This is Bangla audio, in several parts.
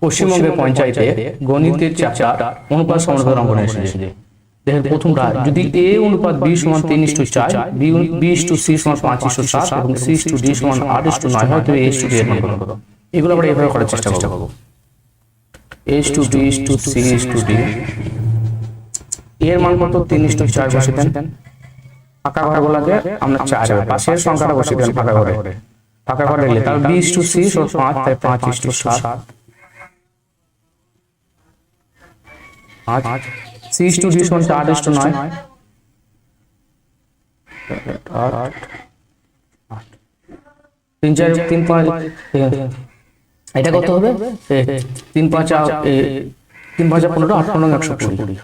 পশ্চিমবঙ্গের পঞ্চায়েতে গণিতের চ্যাপ্টার অনুপাত সমানুপাতের অঙ্কনে এসেছে। দেখেন প্রথমটা, যদি এ অনুপাত বি সমান 3:4, বি/সি সমান 5:7 এবং সি/ডি সমান 8:9 হয়, তবে a/d এর মান কত? এগুলো আমরা এভাবে করার চেষ্টা করব। a/b/c/d এর মান কত? 3:4 বসিয়ে দেন। ফাঁকা ঘরগুলোকে আমরা 4 পাশের সংখ্যাটা বসিয়ে দেন ফাঁকা ঘরে। ফাঁকা ঘরে দিলে তাহলে b/c সমান 5, তাই 5:7। 5 c/d সমান 8:9। 8 3 4 3 5 এটা কত হবে? 3 5 3 5 15 8 15 120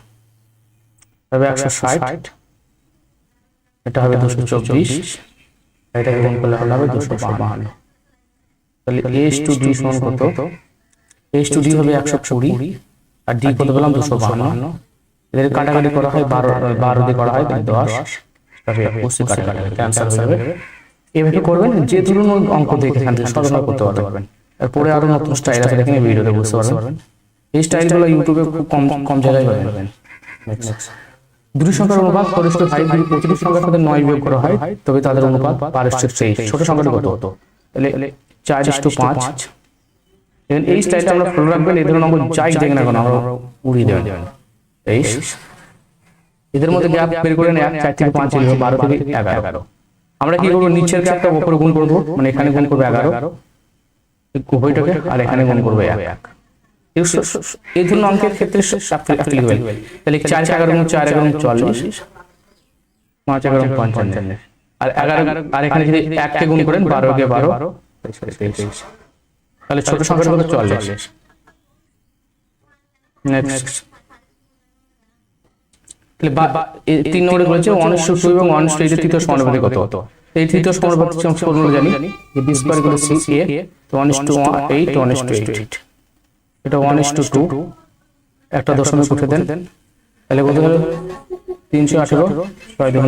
তবে 160। এটা হবে 224। এটাকে গুণ করলে হবে 252। তাহলে a/d সমান কত? a/d হবে 120 আর d কত পেলাম? 252। এদের কাটাকাটি করা হয় 12 দিয়ে করা হয় 10, তবে 80 কাটাকাটি ক্যান্সেল হয়ে যাবে। এইভাবে করবেন, যে ধরুন অঙ্ক দেখে এখান থেকে সমাধান করতে পারবেন। এরপরে আরো নতুন স্টাইল আছে, দেখেন ভিডিওতে বুঝতে পারবেন। এই স্টাইলগুলো ইউটিউবে খুব কম জায়গায় পাবেন। দুটি সংখ্যার অনুপাত 4:5 যদি প্রতিটি সংখ্যার সাথে 9 বিয়োগ করা হয়, তবে তাদের অনুপাত 5:23। ছোট সংখ্যাটি কত হতো? তাহলে 4:5। এই স্টাইলটা আমরা ফলো রাখবেন। এই ধরনের অঙ্ক যাই দেখেন না কেন আমরা উড়িয়ে দেবেন। এদের মধ্যে গ্যাপ বের করে নেন, 4 থেকে 5 হলো 12 থেকে 11। আমরা কি করব? নিচের গ্যাপটা উপরে গুণ করব, মানে এখানে গুণ করব 11 উভয়টাকে, আর এখানে গুণ করব 1। এই ধরনের অঙ্কের ক্ষেত্রে অ্যাপ্লিকেবল। তাহলে 4 × 11 = 4 × 11 = 40, 5 × 11 = 55 আর 11 আর এখানে যদি 1 কে গুণ করেন 12 কে 12 23। তাহলে ছোট সংখ্যাটা হলো 40। নেক্সট তাহলে 3 নম্বরে বলেছে 1:2 এবং 1:8 এর তৃতীয় সমানুপাতিক কত? এই তৃতীয় সমানুপাতিক আমরা ফর্মুলা জানি, যে b² = c/a, তো 1:8 1:8। এটা 1:2, একটা দশমিক উঠে দেন, তাহলে কত হলো? 318, 6 × 12,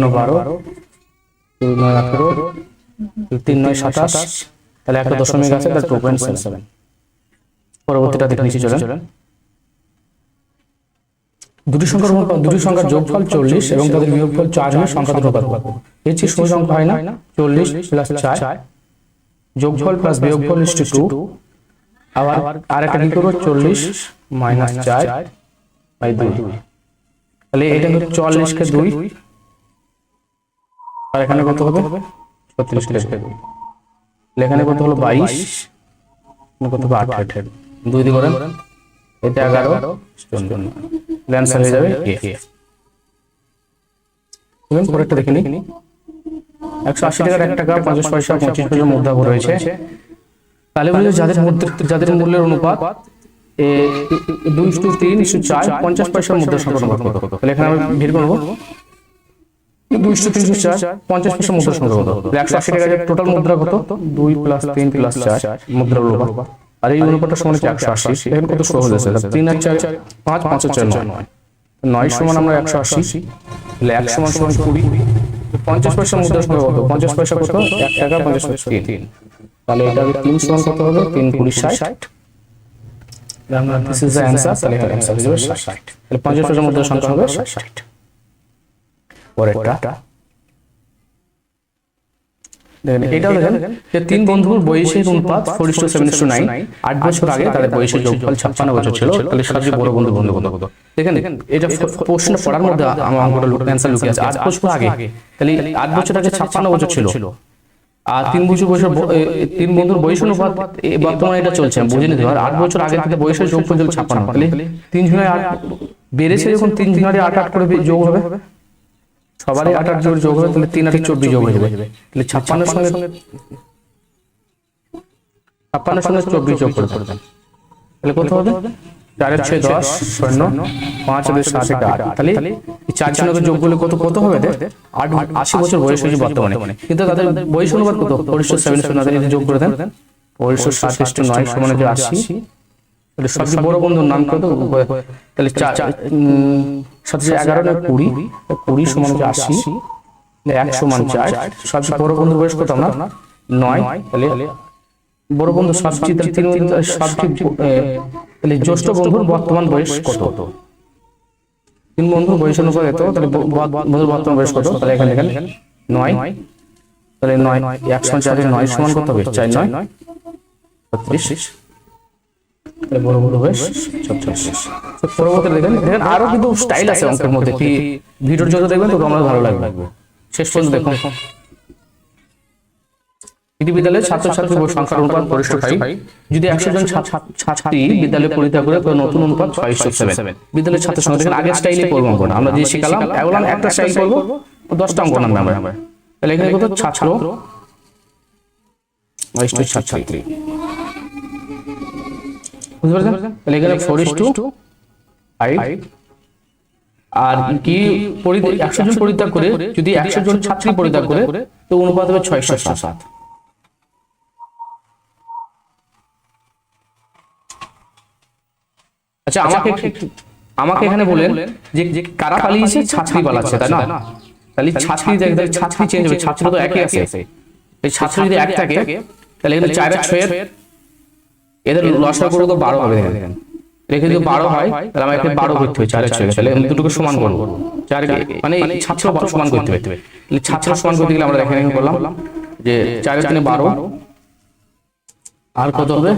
2 × 18, 3 × 27, তাহলে একটা দশমিক আছে, তাহলে 2.77। পরবর্তীটা দেখে নিচে চলেন। দুটি সংখ্যার যোগফল 40 এবং তাদের বিয়োগফল 4 হলে সংখ্যা দুটো কত? এর চেয়ে সহজ সংখ্যা হয় না? 40 + 4 যোগফল প্লাস বিয়োগফল = 2। আবার আরেকটা কি করব? 40 - 4/2। তাহলে এটা হলো 40 কে 2, আর এখানে কত হবে? 36 কে 2। এখানে কত হলো? 22, কত হবে? 8 2 দিয়ে করেন, এটা 11 14। অ্যানসার হয়ে যাবে a। চলুন পরেরটা দেখে নিই। 180 টাকার 1 টাকা 50 পয়সা 25 পয়সা মুদ্রা রয়েছে। তাহলে বলে যাদের মূল্যের অনুপাত 2:3:4 50 পয়সার মুদ্রার সংখ্যা কত? তাহলে এখানে আমরা বের করব 2:3:4 50 পয়সার মুদ্রার সংখ্যা কত? 180 টাকার টোটাল মুদ্রা কত? 2 + 3 + 4 মুদ্রার অনুপাত। আর এই অনুপাতটা সমান 180। দেখেন কত সহজ আছে। 3 আর 4 5, 5 আর 4 9। 9 সমান আমরা 180, তাহলে 1 সমান 20। 50 পয়সা মুদ্রার সংখ্যা কত? 50 পয়সা কত? 1 টাকা 50 পয়সা 3। তাহলে এটা 3 সমান কত হবে? 3 × 20 = 60। আমরা দিস ইজ দ্য অ্যানসার। তাহলে এর অ্যানসার হবে 60। তাহলে 50 পয়সা মুদ্রার সংখ্যা হবে 60। পরেরটা দেখেন, এটাও দেখেন যে 3 বন্ধুর বয়সের অনুপাত 4:7:9। 8 বছর আগে তাদের বয়সের যোগফল 56 বছর ছিল। তাহলে সবচেয়ে বড় বন্ধু কত? দেখেন এটা প্রশ্ন পড়ার মধ্যে আমার অঙ্কটা অ্যানসার লুকিয়ে আছে। 8 বছর আগে, তাহলে 8 বছর আগে 56 বছর ছিল। আর 3 বন্ধুর বয়স অনুপাত বর্তমানে এটা চলছে, বুঝে নিতে হবে। 8 বছর আগে থেকে বয়সের যোগফল ছিল 56, তাহলে 3 জনের 8 বেড়েছে, যখন 3 জনের 8 করে যোগ হবে, সবারই 8 যোগ হবে, তাহলে 3 × 24 যোগ হয়ে যাবে। তাহলে 56 সঙ্গে 24 যোগ করে দেন, তাহলে কত হবে? 4 × 6 10 শূন্য, 5 × 7 8। তাহলে এই 4 জনের যোগ করলে কত হবে? 80 বছর বয়স হয়েছে বর্তমানে, কিন্তু তাদের বয়স অনুপাত কত? 4:7:9। যোগ করে দেন 4:7:9 সমান 80। তাহলে সবচেয়ে বড় বন্ধুর নাম কত? তাহলে 11 × 20, 20 সমান 80, 1 সমান 4। সবচেয়ে বড় বন্ধুর বয়স কত? আমরা 9। তাহলে বড় বন্ধু সবচেয়ে তাহলে জ্যেষ্ঠ বন্ধুর বর্তমান বয়স কত? 3 বন্ধুর বয়স অনুপাত এত, তাহলে বন্ধুর বর্তমান বয়স কত? তাহলে এখানে দেখেন 9, তাহলে 9 1/4 9 সমান কত হবে? 4 9 36, তাহলে বড় বড় বয়স 36। তো পরবর্তী দেখেন আরো কিন্তু স্টাইল আছে অঙ্কের মধ্যে, কি ভিডিওর যত দেখবেন তত আমার ভালো লাগবে। শেষ পর্যন্ত দেখুন। একটি বিদ্যালয়ের ছাত্রছাত্রী সংখ্যার অনুপাত 4:5, যদি 100 জন ছাত্রী বিদ্যালয়ে পরিত্যাগ করে তবে নতুন অনুপাত 6:7। বিদ্যালয়ের ছাত্র সংখ্যা দেখেন আগের স্টাইলে করব আমরা, আমরা যে শিখালাম এখন একটা স্টাইল করব, 10টা অঙ্ক নামবে আমরা। তাহলে এখানে কত? ছাত্র ছাত্রী, বুঝতে পারছেন? তাহলে এখানে 4:5, আর কি 100 জন পরিত্যাগ করে যদি 100 জন ছাত্রী পরিত্যাগ করে তো অনুপাত হবে 6:7। আচ্ছা আমাকে এখানে বলেন যে কারা পালিয়েছে? ছাত্রী পালাচ্ছে, তাই না? তাহলে ছাত্রী চেঞ্জ হবে, ছাত্র তো একই আছে। এই ছাত্র যদি এক থাকে তাহলে এখানে 4 আর 6 এদের লসাগু করে তো 12 হবে। দেখেন রেখে যদি 12 হয় তাহলে আমাকে 12 করতে হবে 4 আর 6, তাহলে আমি দুটোকে সমান করব। 4 মানে ছাত্র সমান করতে হবে, তাহলে ছাত্র সমান করতে গেলে আমরা এখানে করলাম যে 4 এর 3 12, আর কত হবে?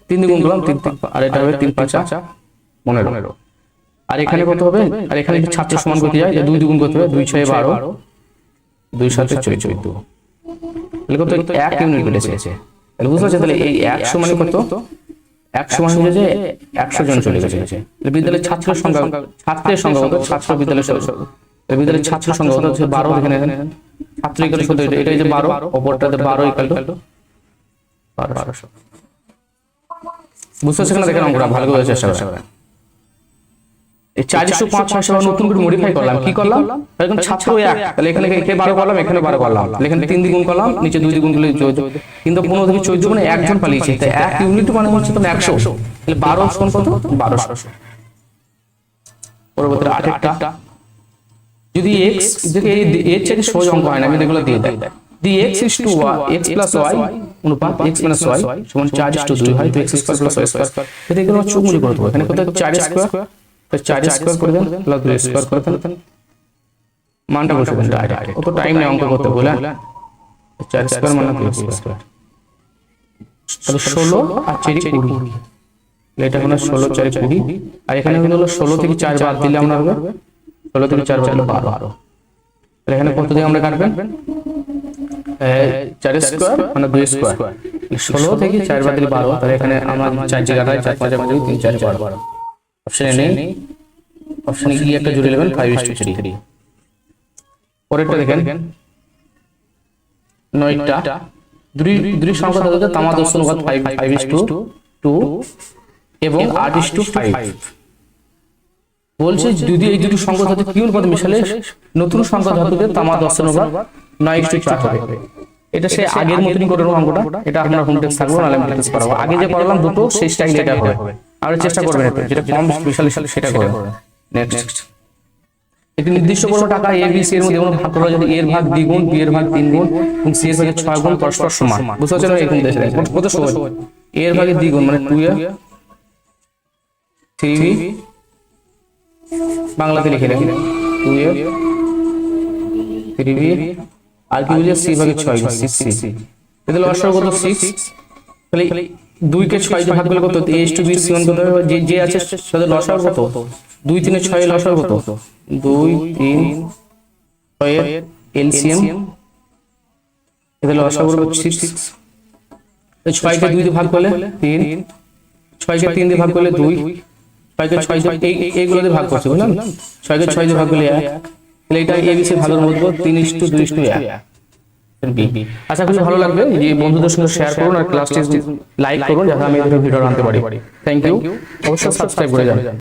3 দ্বিগুণ করলাম 3, আর এটা হবে 3 5 15, আর এখানে কত হবে? আর এখানে ছাত্র সমান করতে যায় 2 দ্বিগুণ করতে হবে, 2 6 12, 2 7 14, তাহলে কত? 1 ইউনিট বেড়েছে। তাহলে বুঝতে পারছেন? তাহলে এই 100 মানে কত? 100 মানে হয়ে যে 100 জন চলে গেছে। বিদ্যালয়ের ছাত্রের সংখ্যা কত? ছাত্র বিদ্যালয়ের ছাত্র সংখ্যা কত হচ্ছে 12। এখানে ছাত্র ইকুয়াল কত? এটা যে 12, অপরটাতে 12 ইকুয়াল টু 1200। বুঝতে পারছেন না? দেখেন অঙ্কটা ভালো করে চেষ্টা করেন। এই 405 600 নতুন করে মডিফাই করলাম, কি করলাম? এখন ছাত্র 1, তাহলে এখানে 12 করলাম, এখানে 12 করলাম, এখানে 3 দ্বিগুণ করলাম, নিচে 2 দ্বিগুণ করলে 14, কিন্তু 15 থেকে 14 মানে একজন পালিয়েছে, তাই 1 ইউনিট মানে হচ্ছে তখন 100, তাহলে 12 সমান কত? 1200। পরবর্তী আরেকটা, যদি x যদি এর চেয়ে সহজ অঙ্ক হয় না, আমি এগুলো দিয়ে দেই। দি x is to x plus y অনুপাত x minus y সমান 4:2 হয়, তো x square plus y square, এটা এগুলো চোখ মুজি করে দেবো। এখানে কত? 4 স্কয়ার, তো 4 স্কয়ার করে দেন প্লাস 2 স্কয়ার করে দেন, মানটা বসে দেন ডাইরেক্ট। কত টাইম নেই অঙ্ক করতে বলেন? 4 স্কয়ার মানে 2 স্কয়ার, তাহলে 16 আর 4 20, এটা হলো 16 4 20, আর এখানে হলো 16 থেকে 4 বাদ দিলে আমরা হবে 16 থেকে 4 বাদ দিলে 12। তাহলে এখানে কত দিয়ে আমরা কাটবেন? 4 স্কয়ার মানে 2 স্কয়ার, 16 থেকে 4 বাদ দিলে 12, তাহলে এখানে আমরা 4 জায়গায় 4 5 বাদ দিলে 3 4 12। অপশনে নেই, অপশনে কি একটা জুড়ে নেবেন 5:3। পরেরটা দেখেন 9টা দুই সংখ্যা দাও তামা দশ অনুপাত 5:2 এবং 8:5 বলছে যদি এই দুটো সংখ্যা ধাতু কি অনুপাতে মিশালে নতুন সংখ্যা ধাতুতে তামা দশ অনুপাত 9:4 হবে। এটা সে আগের মতনই করে নেব অঙ্কটা, এটা আপনার হোম টেক্সট থাকবে, নালে আমি টেক্সট করাবো। আগে যে পড়ালাম দুটো সেই স্টাইল এটা হবে, আর চেষ্টা করবেন এটা যেটা কম বিশাল সেটা করবেন। নেক্সট, একটি নির্দিষ্ট পরিমাণ টাকা এ বি সি এর মধ্যে এমন ভাগ করা যদি এর ভাগ দ্বিগুণ, বি এর ভাগ 3 গুণ এবং সি এর ভাগে 6 গুণ পরস্পর সমান। বুঝতে পারছেন? এরকম দেশে কত সহজ। এ এর ভাগে দ্বিগুণ মানে 2a 3b, বাংলাতে লিখে নেন 2a 3b, আর কি বুঝে সি ভাগে 6 6c, এতে লসাগু কত 6, তাহলে 2 কে 6 দিয়ে ভাগ করলে কত? a to b c1 কত হবে? যে আছে সেটা লসাগু কত? 2 3 এ 6 লসাগু কত? 2 3 6 এর এলসিএম, এতে লসাগু কত? 6, এই 6 কে 2 দিয়ে ভাগ করলে 3, 6 কে 3 দিয়ে ভাগ করলে 2, 6 কে 6 দিয়ে এইগুলো দিয়ে ভাগ করছে, বুঝলেন? 6 কে 6 দিয়ে ভাগ করলে 1, তাহলে এটা এবিসি ভাগের মধ্যে 3:2:1 বি। আশা করি ভালো লাগবে। এই বন্ধুদের সঙ্গে শেয়ার করুন আর ক্লাসটি লাইক করুন যাতে আমি এই ভিডিও আনতে পারি। Thank you. অবশ্যই সাবস্ক্রাইব করে যান।